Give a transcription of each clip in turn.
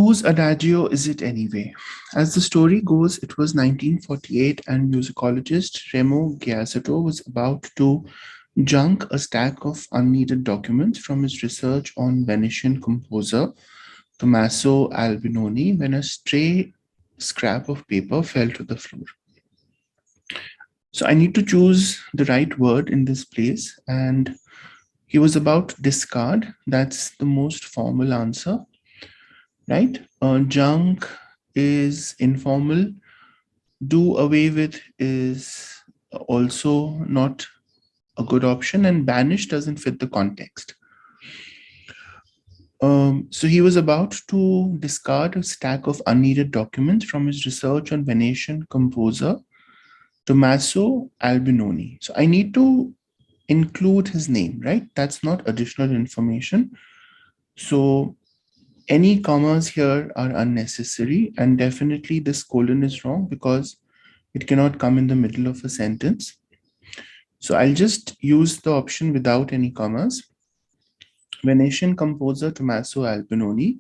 Whose adagio is it anyway? As the story goes, it was 1948 and musicologist Remo Giazzotto was about to junk a stack of unneeded documents from his research on Venetian composer Tommaso Albinoni when a stray scrap of paper fell to the floor. So I need to choose the right word in this place, and he was about to discard. That's the most formal answer, right? Junk is informal. Do away with is also not a good option, and banish doesn't fit the context. So he was about to discard a stack of unneeded documents from his research on Venetian composer Tommaso Albinoni. So I need to include his name, right? That's not additional information. So any commas here are unnecessary, and definitely this colon is wrong because it cannot come in the middle of a sentence. So I'll just use the option without any commas. Venetian composer Tommaso Albinoni,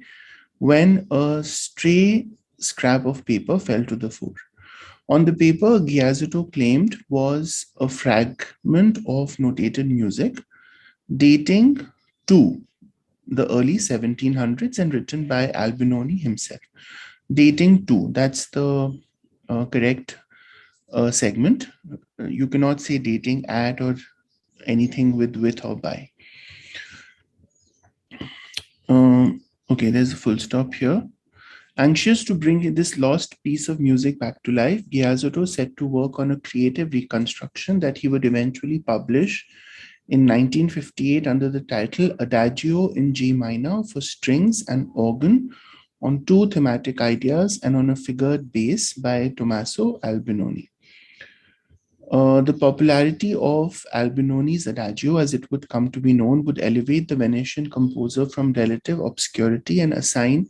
when a stray scrap of paper fell to the floor. On the paper, Giazzotto claimed was a fragment of notated music dating to the early 1700s and written by Albinoni himself. Dating to, that's the correct segment. You cannot say dating at or anything with or by. Okay, there's a full stop here. Anxious to bring this lost piece of music back to life, Giazzotto set to work on a creative reconstruction that he would eventually publish in 1958 under the title Adagio in G minor for strings and organ on two thematic ideas and on a figured bass by Tommaso Albinoni. The popularity of Albinoni's Adagio, as it would come to be known, would elevate the Venetian composer from relative obscurity and assign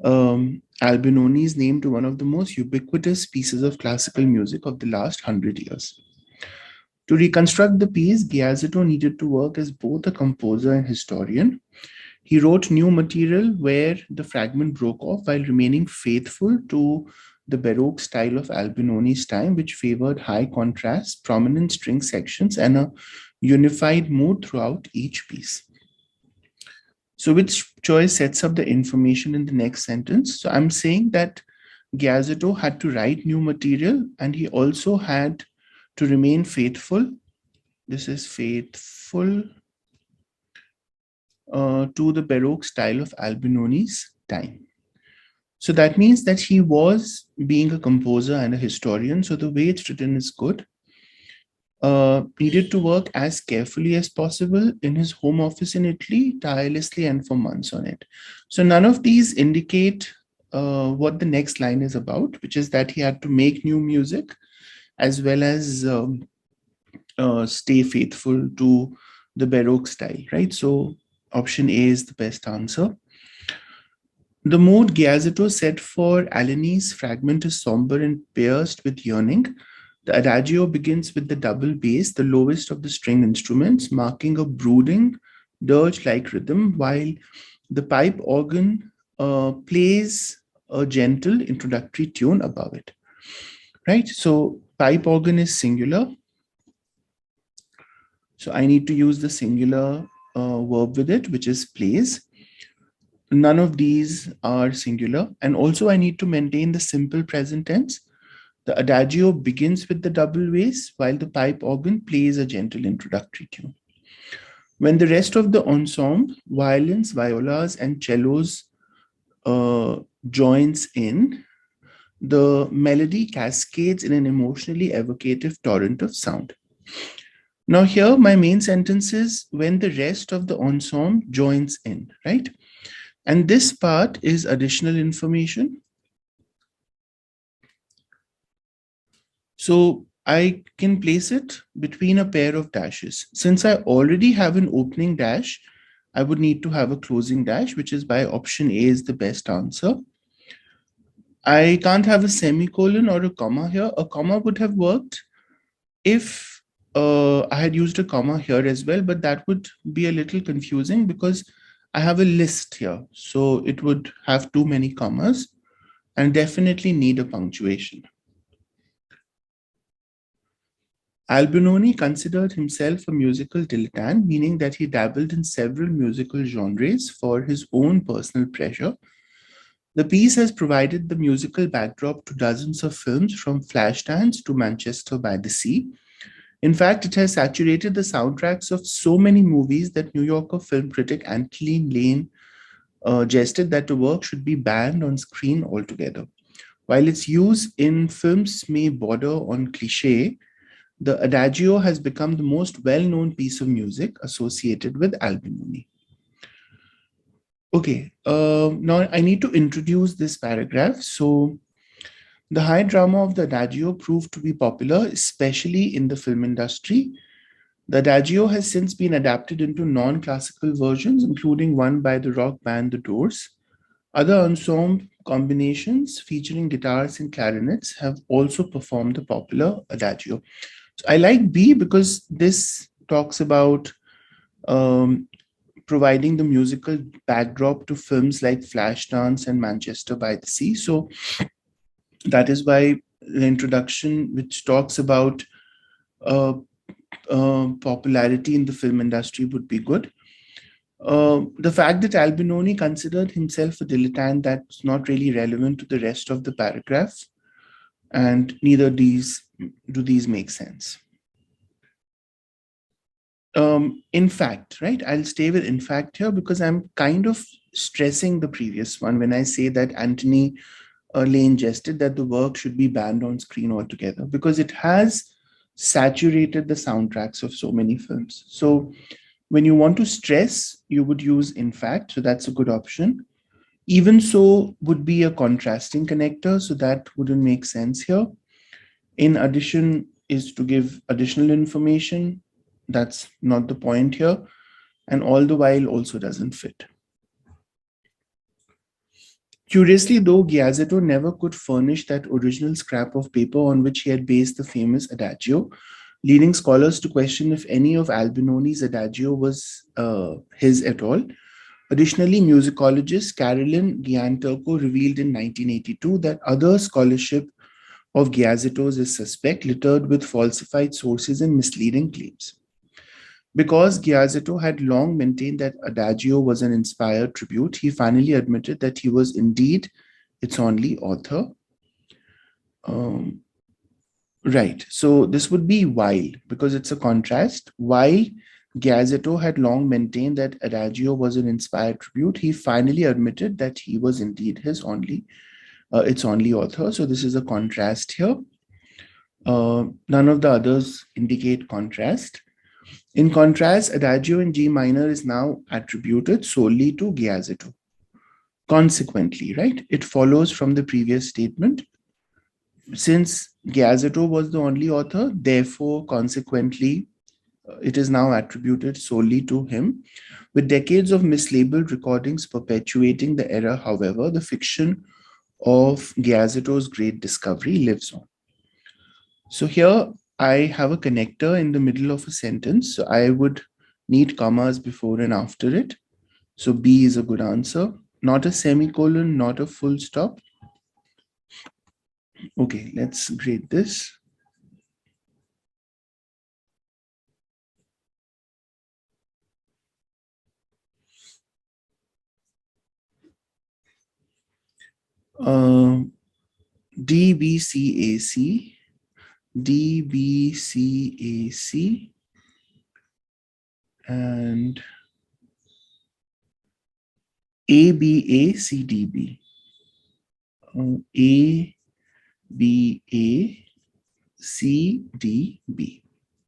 Albinoni's name to one of the most ubiquitous pieces of classical music of the last 100 years. To reconstruct the piece, Giazzotto needed to work as both a composer and historian. He wrote new material where the fragment broke off while remaining faithful to the Baroque style of Albinoni's time, which favored high contrast, prominent string sections, and a unified mood throughout each piece. So which choice sets up the information in the next sentence? So I'm saying that Giazzotto had to write new material and he also had to remain faithful. This is faithful to the Baroque style of Albinoni's time. So that means that he was being a composer and a historian. So the way it's written is good. Needed to work as carefully as possible in his home office in Italy, tirelessly and for months on it. So none of these indicate what the next line is about, which is that he had to make new music as well as stay faithful to the Baroque style, right? So option A is the best answer. The mood Giazzotto set for Alani's fragment is somber and pierced with yearning. The adagio begins with the double bass, the lowest of the string instruments, marking a brooding, dirge-like rhythm, while the pipe organ plays a gentle introductory tune above it. Right? So pipe organ is singular. So I need to use the singular verb with it, which is plays. None of these are singular. And also I need to maintain the simple present tense. The adagio begins with the double bass, while the pipe organ plays a gentle introductory tune. When the rest of the ensemble, violins, violas, and cellos joins in, the melody cascades in an emotionally evocative torrent of sound. Now here, my main sentence is when the rest of the ensemble joins in, right? And this part is additional information. So I can place it between a pair of dashes. Since I already have an opening dash, I would need to have a closing dash, which is why option A is the best answer. I can't have a semicolon or a comma here. A comma would have worked if I had used a comma here as well, but that would be a little confusing because I have a list here, so it would have too many commas and definitely need a punctuation. Albinoni considered himself a musical dilettante, meaning that he dabbled in several musical genres for his own personal pleasure. The piece has provided the musical backdrop to dozens of films from Flashdance to Manchester by the Sea. In fact, it has saturated the soundtracks of so many movies that New Yorker film critic Anthony Lane jested that the work should be banned on screen altogether. While its use in films may border on cliche, the Adagio has become the most well known piece of music associated with Albinoni. Okay, now I need to introduce this paragraph. So, the high drama of the Adagio proved to be popular, especially in the film industry. The Adagio has since been adapted into non classical versions, including one by the rock band The Doors. Other ensemble combinations featuring guitars and clarinets have also performed the popular Adagio. So I like B because this talks about um, providing the musical backdrop to films like Flashdance and Manchester by the Sea. So that is why the introduction, which talks about uh, popularity in the film industry, would be good. The fact that Albinoni considered himself a dilettante, that's not really relevant to the rest of the paragraph, and neither these do these make sense. In fact, right? I'll stay with in fact here because I'm kind of stressing the previous one when I say that Anthony Lane jested that the work should be banned on screen altogether because it has saturated the soundtracks of so many films. So when you want to stress, you would use in fact. So that's a good option. Even so would be a contrasting connector. So that wouldn't make sense here. In addition is to give additional information. That's not the point here. And all the while also doesn't fit. Curiously, though, Giazetto never could furnish that original scrap of paper on which he had based the famous Adagio, leading scholars to question if any of Albinoni's Adagio was his at all. Additionally, musicologist Carolyn Gianturco revealed in 1982 that other scholarship of Giazetto's is suspect, littered with falsified sources and misleading claims. Because Giazetto had long maintained that Adagio was an inspired tribute, he finally admitted that he was indeed its only author. Um, right. So this would be while, because it's a contrast. While Giazetto had long maintained that Adagio was an inspired tribute, he finally admitted that he was indeed its only author. So this is a contrast here. None of the others indicate contrast. In contrast, Adagio in G minor is now attributed solely to Giazetto. Consequently, right, it follows from the previous statement. Since Giazetto was the only author, therefore, consequently, it is now attributed solely to him. With decades of mislabeled recordings perpetuating the error, however, the fiction of Giazetto's great discovery lives on. So here I have a connector in the middle of a sentence. So I would need commas before and after it. So B is a good answer. Not a semicolon, not a full stop. Okay, let's grade this. Uh, DBCAC, DBCAC, and ABACDB. ABACDB.